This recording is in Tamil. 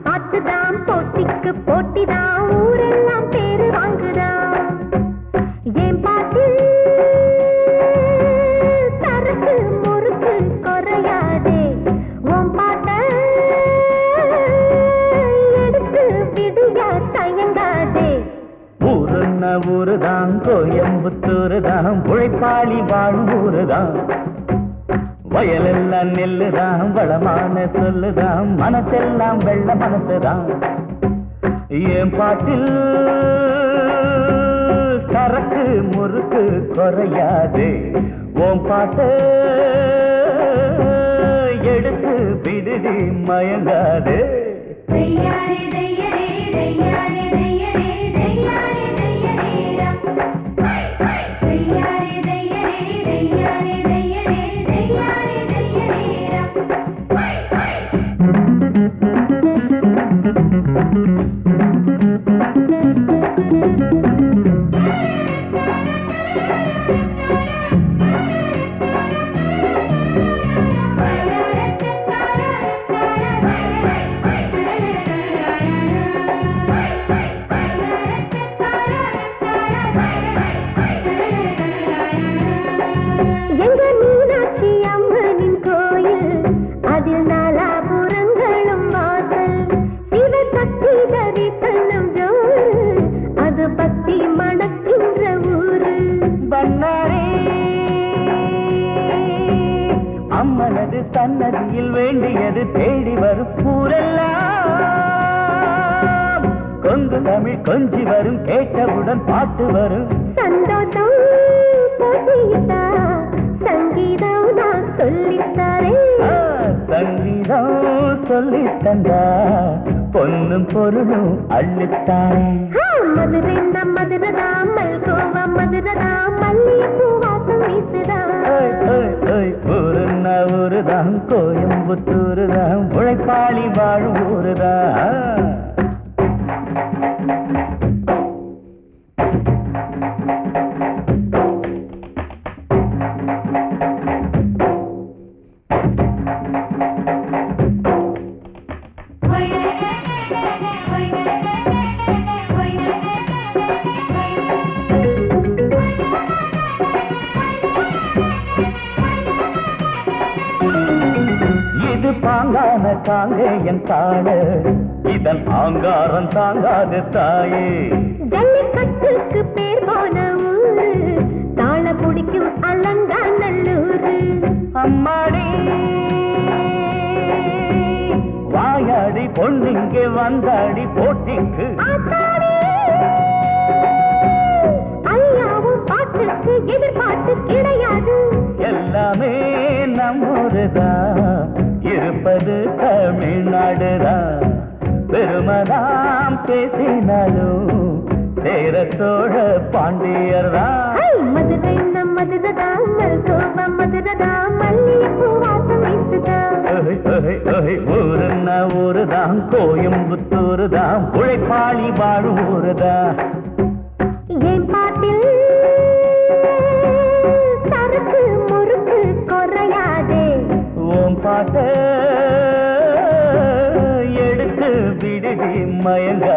பாட்டுதான் போட்டிக்கு போட்டிதான் ஊரெல்லாம் பேரு வாங்குதான் ஏன் பாட்டு சரக்கு முறுக்கு குறையாதே உன் பாட்ட எடுத்து விடியா தயங்காதே ஊருன்னா ஊருதான் கோயம்புத்தூருதான் உழைப்பாளி வாழும் ஊருதான் வயலெல்லாம் நெல்லுதான் வளமான சொல்லுதான் மனசெல்லாம் வெள்ள மனசுதான் என் பாட்டில் சரக்கு முறுக்கு குறையாது உன் பாட்டு எடுத்து விடுதி மயங்காது அம்மனது சன்னதியில் வேண்டியது தேடி வரும் ஊரெல்லாம் கொங்கு தமிழ் கொஞ்சி வரும் கேட்டவுடன் பாட்டு வரும் சந்தோஷம் போட்டியிட்டா சங்கீதம் நான் சொல்லித்தாரே சங்கீதம் சொல்லித்தந்தா பொன்னும் பொருளும் அள்ளித்தாரே மதுரை நம் மதுரதா மல்கோவா மதுரதா மல்லிகைப்பூ வாசம் வீசுதா ஊருன்னா ஊருதான் கோயம்புத்தூருதான் உழைப்பாளி வாழும் ஊருதான் பாங்கான தாங்கே என் தாழ இதன் ஆங்காரம் தாங்காது தாயே ஜல்லிக்கட்டுக்கு பேர் போன ஊரு தாழ பிடிக்கும் அலங்காநல்லூரு அம்மாடி வாயாடி பொண்ணிங்கே வந்தாடி போட்டிக்கு ஐயாவும் பாட்டுக்கு எதிர்பார்த்து கிடையாது எல்லாமே நம்மூருதான் இருப்பது தமிழ்நாடுதான் பெருமதாம் பேசினாலும் சேர சோழ பாண்டியர் தான் மதுரை நம் மதுரதா மல்கோவா மதுரதா மல்லிகைப்பூ வாசம் வீசுதா ஊருன்னா ஊருதான் கோயம்புத்தூருதான் உழைப்பாளி வாழும் ஊருதான் என் பாட்டில் சரக்கு முறுக்கு குறையாதே ஓம் பாட்ட எடுத்து விடுதி மயங்க